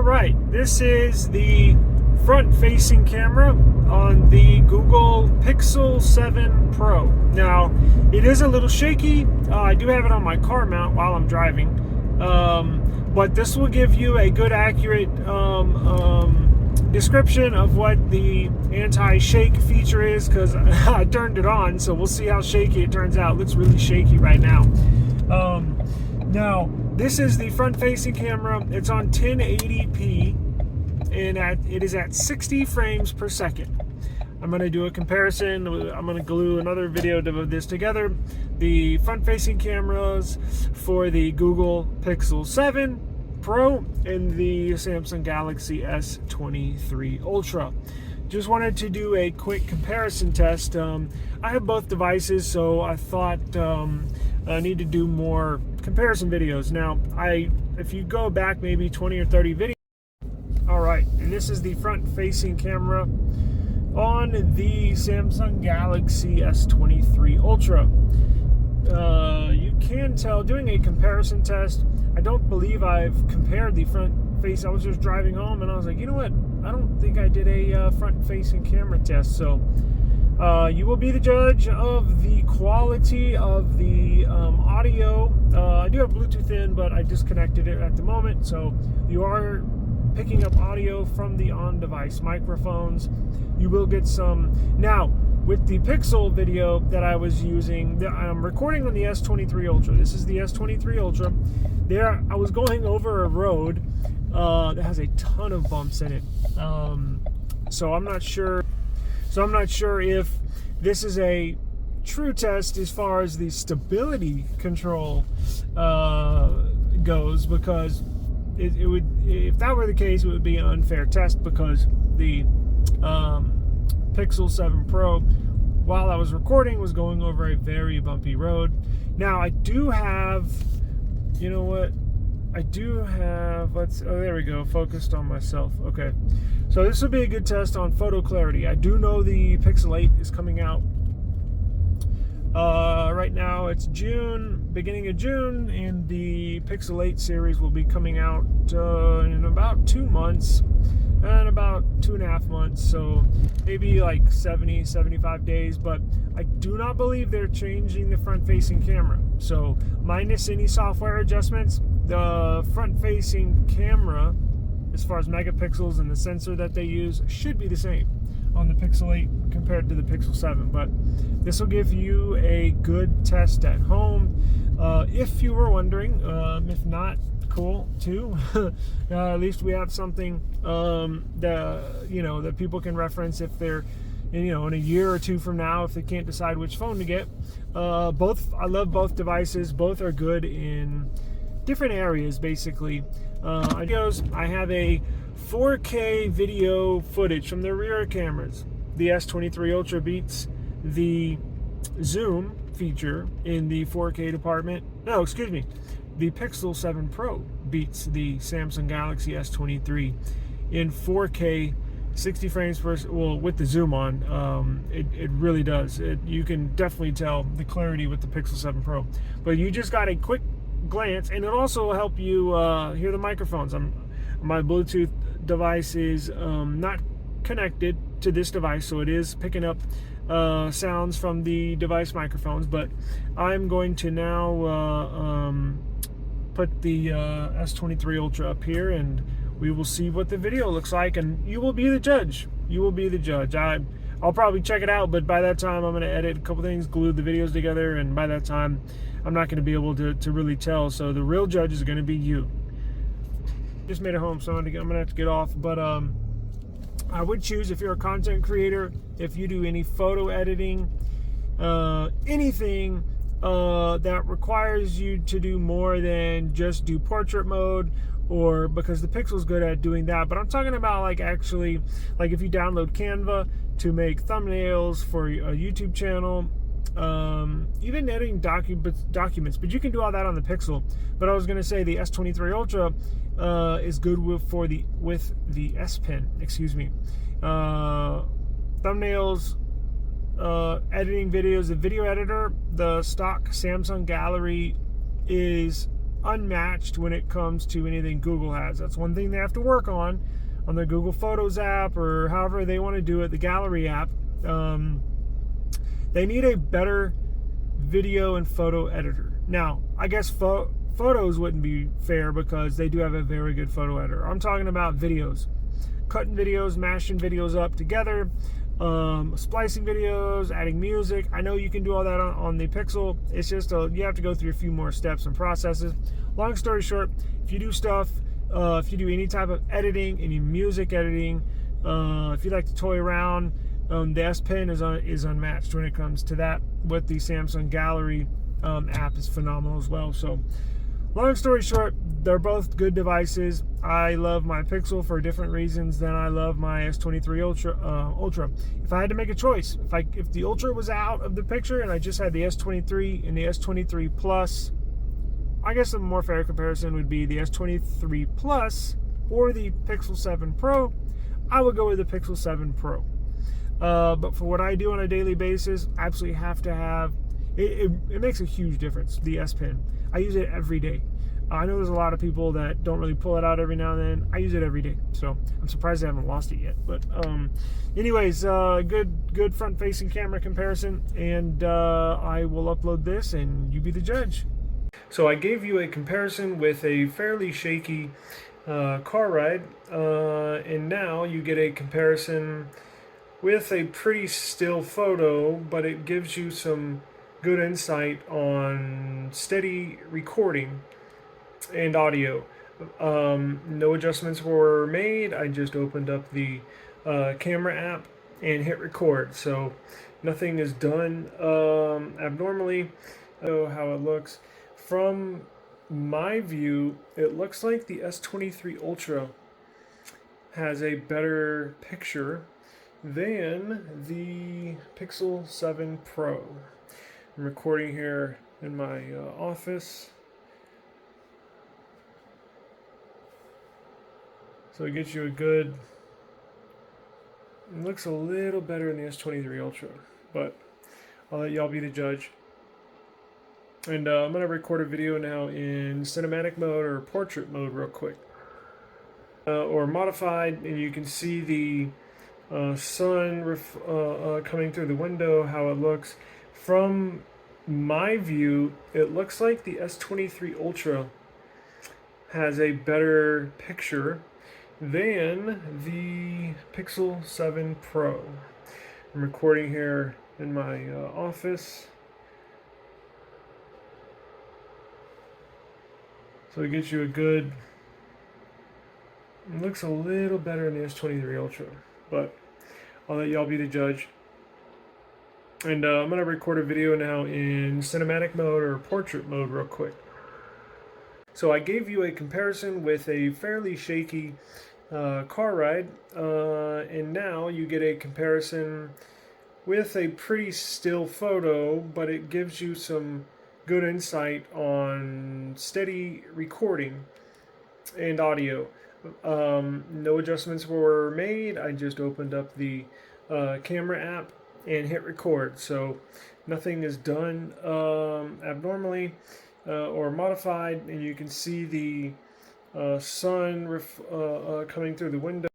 All right, this is the front-facing camera on the Google Pixel 7 Pro. Now, it is a little shaky. I do have it on my car mount while I'm driving, but this will give you a good, accurate description of what the anti-shake feature is, because I turned it on, so we'll see how shaky it turns out. It looks really shaky right now. Now, this is the front-facing camera. It's on 1080p, and it is at 60 frames per second. I'm going to do a comparison. I'm going to glue another video of this together. The front-facing cameras for the Google Pixel 7 Pro and the Samsung Galaxy S23 Ultra. Just wanted to do a quick comparison test. I have both devices, so I thought I need to do more comparison videos. Now, if you go back maybe 20 or 30 videos, all right, and this is the front-facing camera on the Samsung Galaxy S23 Ultra. You can tell, doing a comparison test, I don't believe I've compared the front face. I was just driving home and I was like, you know what? I don't think I did a front-facing camera test. So you will be the judge of the quality of the audio. I do have Bluetooth in, but I disconnected it at the moment. So you are picking up audio from the on-device microphones. You will get some. Now, with the Pixel video that I was using, I'm recording on the S23 Ultra. This is the S23 Ultra. There, I was going over a road that has a ton of bumps in it. So I'm not sure. If this is a true test as far as the stability control goes, because it would, if that were the case, it would be an unfair test, because the Pixel 7 Pro, while I was recording, was going over a very bumpy road. Now, I do have, you know what? I do have, oh, there we go, focused on myself. Okay, so this will be a good test on photo clarity. I do know the Pixel 8 is coming out. Right now it's June, beginning of June, and the Pixel 8 series will be coming out in about 2 months, and about 2.5 months, so maybe like 70, 75 days. But I do not believe they're changing the front-facing camera. So minus any software adjustments, the front-facing camera, as far as megapixels and the sensor that they use, should be the same on the Pixel 8 compared to the Pixel 7. But this will give you a good test at home, if you were wondering. If not, cool too. At least we have something that people can reference if they're in a year or two from now, if they can't decide which phone to get. I love both devices. Both are good in different areas, basically. I have a 4K video footage from the rear cameras. The S23 Ultra beats the zoom feature in the 4K department. No, excuse me. The Pixel 7 Pro beats the Samsung Galaxy S23 in 4K, 60 frames per, well, with the zoom on. It really does. You can definitely tell the clarity with the Pixel 7 Pro. But you just got a quick glance, and it also will help you hear the microphones. My Bluetooth device is not connected to this device, so it is picking up sounds from the device microphones. But I'm going to now put the S23 Ultra up here, and we will see what the video looks like, and you will be the judge. You will be the judge. I'll probably check it out, but by that time I'm going to edit a couple things, glue the videos together, and by that time I'm not going to be able to really tell. So the real judge is going to be you. Just made it home, so I'm going to have to get off. But I would choose, if you're a content creator, if you do any photo editing, anything that requires you to do more than just do portrait mode, or because the Pixel's good at doing that. But I'm talking about actually, if you download Canva to make thumbnails for a YouTube channel, even editing documents, but you can do all that on the Pixel. But I was going to say the S23 Ultra is good with the S Pen, excuse me. Thumbnails, editing videos, the video editor, the stock Samsung Gallery is unmatched when it comes to anything Google has. That's one thing they have to work on their Google Photos app, or however they want to do it, the Gallery app. They need a better video and photo editor. Now, I guess photos wouldn't be fair because they do have a very good photo editor. I'm talking about videos. Cutting videos, mashing videos up together, splicing videos, adding music. I know you can do all that on the Pixel. It's just you have to go through a few more steps and processes. Long story short, if you do stuff, if you do any type of editing, any music editing, if you like to toy around, the S Pen is unmatched when it comes to that. With the Samsung Gallery app is phenomenal as well. So, long story short, they're both good devices. I love my Pixel for different reasons than I love my S23 Ultra. If I had to make a choice, if the Ultra was out of the picture and I just had the S23 and the S23 Plus, I guess a more fair comparison would be the S23 Plus or the Pixel 7 Pro. I would go with the Pixel 7 Pro. But for what I do on a daily basis, I absolutely have to have it. It makes a huge difference. The S Pen, I use it every day. I know there's a lot of people that don't really pull it out every now and then. I use it every day, so I'm surprised I haven't lost it yet. But anyways, good front-facing camera comparison, and I will upload this, and you be the judge. So I gave you a comparison with a fairly shaky car ride, and now you get a comparison with a pretty still photo, but it gives you some good insight on steady recording and audio. No adjustments were made. I just opened up the camera app and hit record. So nothing is done abnormally. How it looks. From my view, it looks like the S23 Ultra has a better picture than the Pixel 7 Pro. I'm recording here in my office. So it gets you a good, it looks a little better than the S23 Ultra, but I'll let y'all be the judge. And I'm going to record a video now in cinematic mode or portrait mode real quick. Or modified, and you can see the sun coming through the window, how it looks. From my view, it looks like the S23 Ultra has a better picture than the Pixel 7 Pro. I'm recording here in my office. So it gets you a good, it looks a little better than the S23 Ultra, but I'll let y'all be the judge. And I'm going to record a video now in cinematic mode or portrait mode real quick. So I gave you a comparison with a fairly shaky car ride, and now you get a comparison with a pretty still photo, but it gives you some good insight on steady recording and audio. No adjustments were made. I just opened up the camera app and hit record. So nothing is done abnormally or modified, and you can see the sun coming through the window.